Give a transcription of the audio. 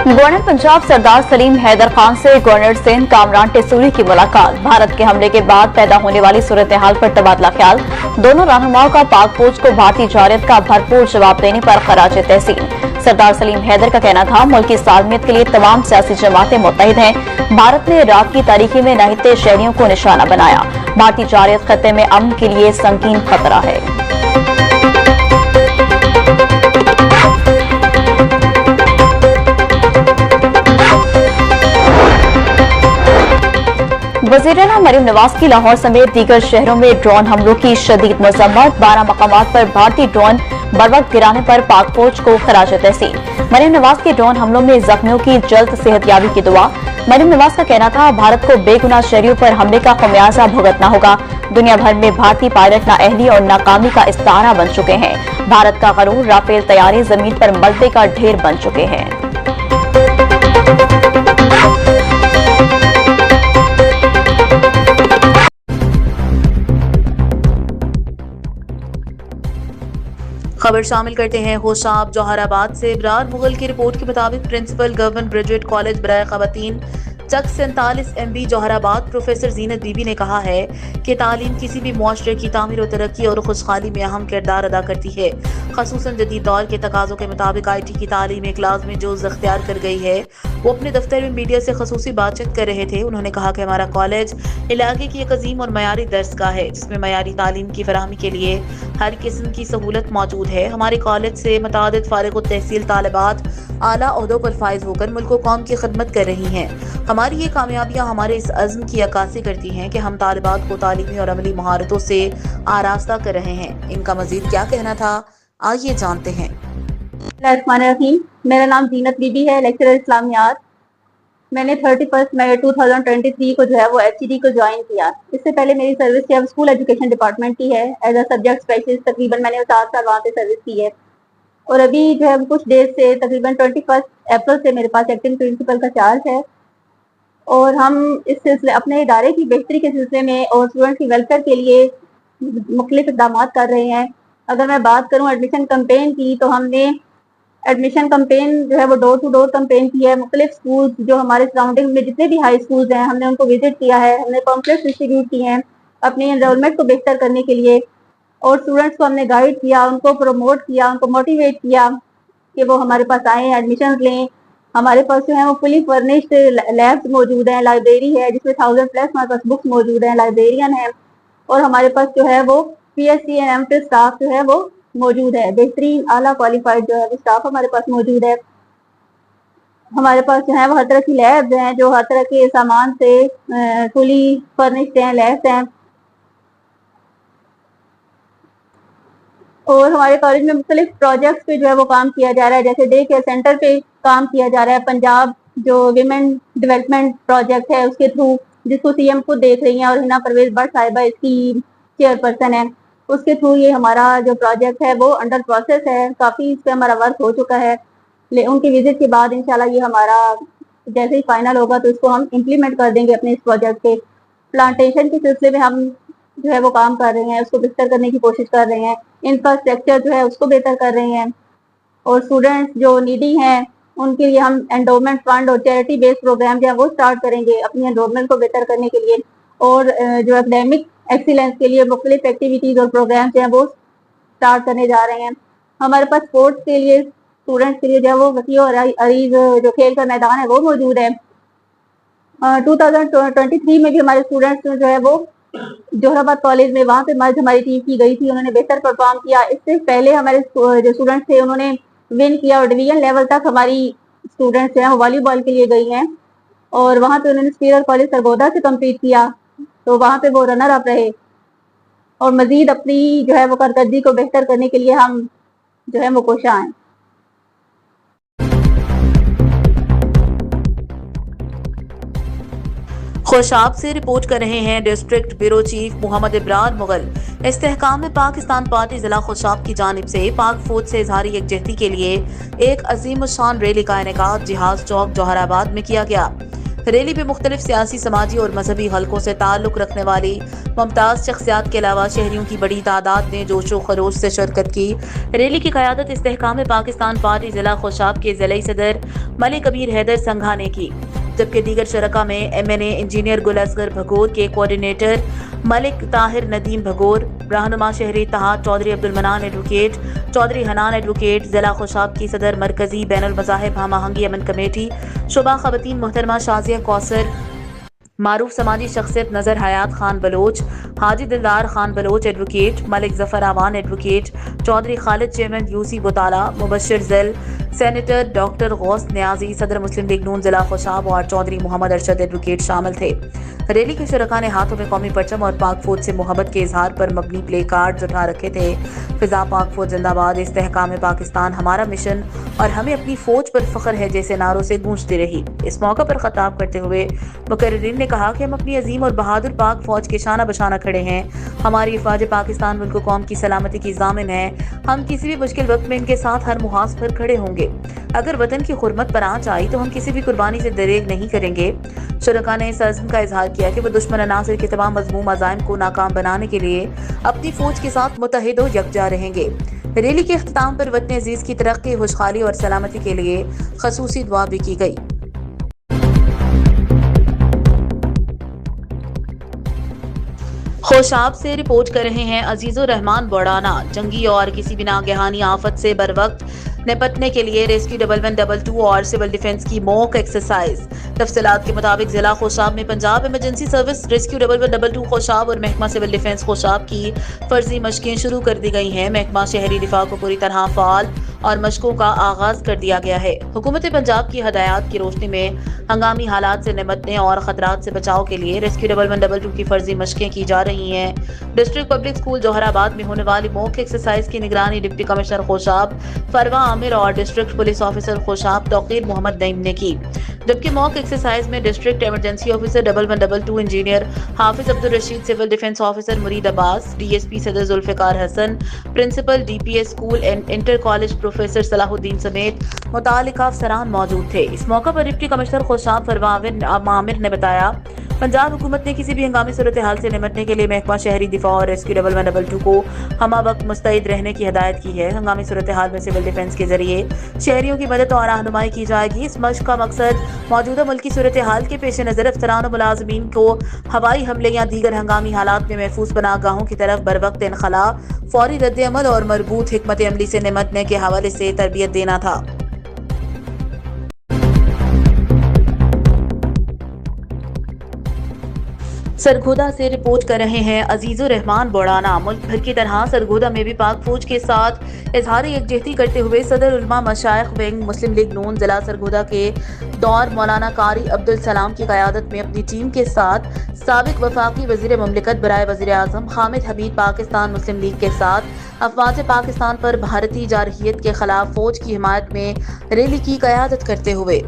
Governor Punjab सरदार सलीम हैदर खान से governor Sindh Kamran टेसूरी की मुलाकात। भारत के हमले के बाद पैदा होने वाली सूरत हाल पर तबादला ख्याल। दोनों रहनुमाओं का पाक फौज को भारतीय जारियत का भरपूर जवाब देने पर खराज तहसीन। सरदार सलीम हैदर का कहना था, मुल्क की सालमियत के लिए तमाम सियासी जमातें मुत्तहिद हैं। भारत ने रात की तारीकी में नहिते शहरियों को निशाना बनाया। भारतीय जारियत खत्ते में अमन के लिए संगीन खतरा है। वज़ीर-ए-आला मरीम नवाज की लाहौर समेत दीगर शहरों में ड्रोन हमलों की शदीद मज़म्मत। 12 मकामात पर भारतीय ड्रोन बरवक्त गिराने पर पाक फौज को खराज तहसीन। मरीम नवाज के ड्रोन हमलों में जख्मियों की जल्द सेहतयाबी की दुआ। मरीम नवाज का कहना था, भारत को बेगुनाह शहरियों पर हमले का खमियाजा भुगतना होगा। दुनिया भर में भारतीय पायलट नाअहली और नाकामी का इस्तारा बन चुके हैं। भारत का गरूर राफेल तैयारी जमीन पर मलबे का ढेर बन चुके हैं। खबर शामिल करते हैं होशाब जौहराबाद से। इब्रार मुगल की रिपोर्ट के मुताबिक प्रिंसिपल गवर्नमेंट ग्रेजुएट कॉलेज बराए खवातीन चक 47 MB जौहराबाद प्रोफेसर जीनत बीबी ने कहा है कि तालीम किसी भी मुआशरे की तामीर और तरक्की और खुशहाली में अहम किरदार अदा करती है। खसूसन जदीद दौर के तकाज़ों के मुताबिक IT की तालीम एक लाज़मी जुज़ अख्तियार कर गई है। वो अपने दफ्तर में मीडिया से खसूसी बातचीत कर रहे थे। उन्होंने कहा कि हमारा कॉलेज इलाके की एक अजीम और मयारी दर्सगाह है, जिसमें मयारी तालीम की फराहमी के लिए हर किस्म की सहूलत मौजूद है। हमारे कॉलेज से मुतादिद फारिग तहसील तालिबात आला ओहदों पर फाइज होकर मुल्क व कौम की खिदमत कर रही हैं। हमारी ये कामयाबियाँ हमारे इस अज़्म की अक्कासी करती हैं कि हम तालिबात को तालीमी और अमली महारतों से आरास्ता कर रहे हैं। इनका मजीद क्या कहना था, आइए जानते हैं। मेरा नाम जीनत बीबी है, लेक्चरर इस्लामियात। मैंने 31 मई 2023 को जो है वो HCD को ज्वाइन किया। इससे पहले मेरी सर्विस जो है स्कूल एजुकेशन डिपार्टमेंट की है, एज अ सब्जेक्ट स्पेशलिस्ट। तकरीबन मैंने 7 साल वहाँ पे सर्विस की है। और अभी जो है कुछ डेज से तकरीबन 21 अप्रैल से मेरे पास एक्टिंग प्रिंसिपल का चार्ज है। और हम इस सिलसिले अपने इदारे की बेहतरी के सिलसिले में और स्टूडेंट की वेलफेयर के लिए मुख्तलिफ इक़दाम कर रहे हैं। अगर मैं बात करूं एडमिशन कैंपेन की, तो हमने एडमिशन कैंपेन जो है वो डोर टू डोर कैंपेन की है। मुख्तलिफ स्कूल्स जो हमारे सराउंडिंग में जितने भी हाई स्कूल्स हैं, हमने उनको विजिट किया है। हमने पम्पलेट्स डिस्ट्रीब्यूट किए हैं अपनी एनरोलमेंट को बेहतर करने के लिए। और स्टूडेंट्स को हमने गाइड किया, उनको प्रमोट किया, उनको मोटिवेट किया कि वो हमारे पास आएँ, एडमिशन लें। हमारे पास जो है वो फुली फर्निश्ड लैब्स मौजूद हैं, लाइब्रेरी है जिसमें 1000+ हमारे पास बुक्स मौजूद हैं, लाइब्रेरियन है। और हमारे पास जो है वो PhD एंड MPhil स्टाफ जो है वो मौजूद है। बेहतरीन आला क्वालिफाइड जो है वो स्टाफ हमारे पास मौजूद है। हमारे पास जो है वो हर तरह की लैब्स हैं जो हर तरह के सामान से फुली फर्निश्ड हैं, लैब्स हैं। और हमारे कॉलेज में मुख्तलिफ प्रोजेक्ट्स पे जो है वो काम किया जा रहा है, जैसे डे केयर सेंटर पे काम किया जा रहा है। पंजाब जो विमेन डेवलपमेंट प्रोजेक्ट है उसके थ्रू, जिसको CM खुद देख रही हैं और हिना परवेज भट्ट साहिबा इसकी चेयरपर्सन है, उसके थ्रू ये हमारा जो प्रोजेक्ट है वो अंडर प्रोसेस है। काफ़ी इस पर हमारा वर्क हो चुका है। उनकी विजिट के बाद इंशाल्लाह ये हमारा जैसे ही फाइनल होगा तो इसको हम इम्प्लीमेंट कर देंगे अपने इस प्रोजेक्ट पे। प्लांटेशन के सिलसिले में हम जो है वो काम कर रहे हैं, उसको बेहतर करने की कोशिश कर रहे हैं। इंफ्रास्ट्रक्चर जो है उसको बेहतर कर रहे हैं। और स्टूडेंट्स जो नीडी हैं उनके लिए हम एंडोमेंट फंड और चैरिटी बेस्ड प्रोग्राम जो है वो स्टार्ट करेंगे अपनी एनरोलमेंट को बेहतर करने के लिए। और जो एकेडमिक एक्सीलेंस के लिए मुख्तलिफ एक्टिविटीज़ और प्रोग्राम जो हैं वो स्टार्ट करने जा रहे हैं। हमारे पास स्पोर्ट्स के लिए स्टूडेंट्स के लिए जो है वो वसी और अरीज जो खेल का मैदान है वो मौजूद है। 2023 में भी हमारे स्टूडेंट्स जो है वो जौहराबाद कॉलेज में वहाँ पे मर्ज हमारी टीम की गई थी, उन्होंने बेहतर परफॉर्म किया। इससे पहले हमारे जो स्टूडेंट्स थे उन्होंने विन किया और डिवीजन लेवल तक हमारी स्टूडेंट्स जो हैं वो वॉलीबॉल के लिए गई हैं। और वहाँ पे उन्होंने सुपीरियर कॉलेज सरगोदा से कम्पीट किया, तो वहाँ पे वो रनर अप रहे। और मजीद अपनी जो है वो कारकर्दगी को बेहतर करने के लिए हम जो है वो कोशिश हैं। होशाब से रिपोर्ट कर रहे हैं district bureau chief Mohammad Ibrar Mughal. Istehkam में पाकिस्तान पार्टी जिला होशाब की जानिब से पाक फौज से इजहारी यकजहती के लिए एक अजीम शान रैली का इनेकाद जिहाज चौक जौहराबाद में किया गया। ریلی میں مختلف سیاسی، سماجی اور مذہبی حلقوں سے تعلق رکھنے والی ممتاز شخصیات کے علاوہ شہریوں کی بڑی تعداد نے جوش و خروش سے شرکت کی۔ ریلی کی قیادت استحکام پاکستان پارٹی ضلع خوشاب کے ضلعی صدر ملک امیر حیدر سنگھا نے کی، جبکہ دیگر شرکاء میں MNA انجینئر گل اصغر بھگور کے کوارڈینیٹر ملک طاہر ندیم بھگور، رہنما شہری اتحاد چودھری عبدالمنان ایڈوکیٹ، چودھری حنان ایڈوکیٹ، ضلع خوشاب کی صدر مرکزی بین المذاہب ہم آہنگی امن کمیٹی شعبہ خواتین محترمہ شازیہ کوثر، معروف سماجی شخصیت نظر حیات خان بلوچ، حاجی دلدار خان بلوچ ایڈوکیٹ، ملک ظفر آوان ایڈوکیٹ، چودھری خالد چیئرمین UC بطالہ، مبشر ذیل، سینیٹر ڈاکٹر غوث نیازی، صدر مسلم لیگ نون ضلع خوشاب اور چودھری محمد ارشد ایڈوکیٹ شامل تھے۔ ریلی کے شرکاء نے ہاتھوں میں قومی پرچم اور پاک فوج سے محبت کے اظہار پر مبنی پلے کارڈز اٹھا رکھے تھے۔ فضا پاک فوج زندہ باد، استحکام پاکستان ہمارا مشن اور ہمیں اپنی فوج پر فخر ہے جیسے نعروں سے گونجتی رہی۔ اس موقع پر خطاب کرتے ہوئے مقررین نے کہا کہ ہم اپنی عظیم اور بہادر پاک فوج کے شانہ بشانہ کھڑے ہیں۔ ہماری افواج پاکستان ملک و قوم کی سلامتی کی ضامن ہے۔ ہم کسی بھی مشکل وقت میں ان کے ساتھ ہر محاذ پر کھڑے ہوں گے۔ اگر وطن کی حرمت پر آنچ آئی تو ہم کسی بھی قربانی سے دریغ نہیں کریں گے۔ شرکاء نے اس عزم کا اظہار کیا کہ وہ دشمن عناصر کے تمام مذموم عزائم کو ناکام بنانے کے لیے اپنی فوج کے ساتھ متحد و یکجا رہیں گے۔ ریلی کے اختتام پر وطن عزیز کی ترقی، خوشحالی اور سلامتی کے لیے خصوصی دعا بھی کی گئی۔ خوشاب سے رپورٹ کر رہے ہیں عزیز الرحمان بوڑانا۔ جنگی اور کسی بھی ناگہانی آفت سے بروقت نپٹنے کے لیے ریسکیو 1122 اور سول ڈیفنس کی موک ایکسرسائز۔ تفصیلات کے مطابق ضلع خوشاب میں Punjab emergency service rescue 1122 Khushab اور محکمہ سول ڈیفنس خوشاب کی فرضی مشقیں شروع کر دی گئی ہیں۔ محکمہ شہری دفاع کو پوری طرح فعال اور مشقوں کا آغاز کر دیا گیا ہے۔ حکومت پنجاب کی ہدایات کی روشنی میں ہنگامی حالات سے نمٹنے اور خطرات سے بچاؤ کے لیے ریسکیو 1122 کی فرضی مشقیں کی جا رہی ہیں۔ ڈسٹرکٹ پبلک اسکول جوہر آباد میں ہونے والی موک ایکسرسائز کی نگرانی ڈپٹی کمشنر خوشاب فروا عامر اور district police officer Khushab Tauqeer Muhammad Naeem نے کی، جبکہ موک ایکسرسائز میں district emergency officer 1122 engineer Hafiz Abdul Rasheed, civil defence officer Murid Abbas, DSP Saddar Zulfiqar Hassan, principal DPS school and inter college professor Salah uddin سمیت متعلقہ افسران موجود تھے۔ اس موقع پر ڈپٹی کمشنر خوشاب فروا عامر نے بتایا، پنجاب حکومت نے کسی بھی ہنگامی صورتحال سے نمٹنے کے لیے محکمہ شہری دفاع اور ریسکیو 1122 کو ہمہ وقت مستعد رہنے کی ہدایت کی ہے۔ ہنگامی صورتحال میں سول ڈیفنس کے ذریعے شہریوں کی مدد اور رہنمائی کی جائے گی۔ اس مشق کا مقصد موجودہ ملکی صورتحال کے پیش نظر افسران و ملازمین کو ہوائی حملے یا دیگر ہنگامی حالات میں محفوظ پناہ گاہوں کی طرف بروقت انخلاء، فوری رد عمل اور مربوط حکمت عملی سے نمٹنے کے حوالے سے تربیت دینا تھا۔ سرگودا سے رپورٹ کر رہے ہیں عزیز الرحمان بوڑانا۔ ملک بھر کی طرح سرگودا میں بھی پاک فوج کے ساتھ اظہار یکجہتی کرتے ہوئے صدر علماء مشائخ ونگ مسلم لیگ نون ضلع سرگودا کے دور مولانا قاری عبدالسلام کی قیادت میں اپنی ٹیم کے ساتھ سابق وفاقی وزیر مملکت برائے وزیر اعظم حامد حمید پاکستان مسلم لیگ کے ساتھ افواج پاکستان پر بھارتی جارحیت کے خلاف فوج کی حمایت میں ریلی کی قیادت کرتے ہوئے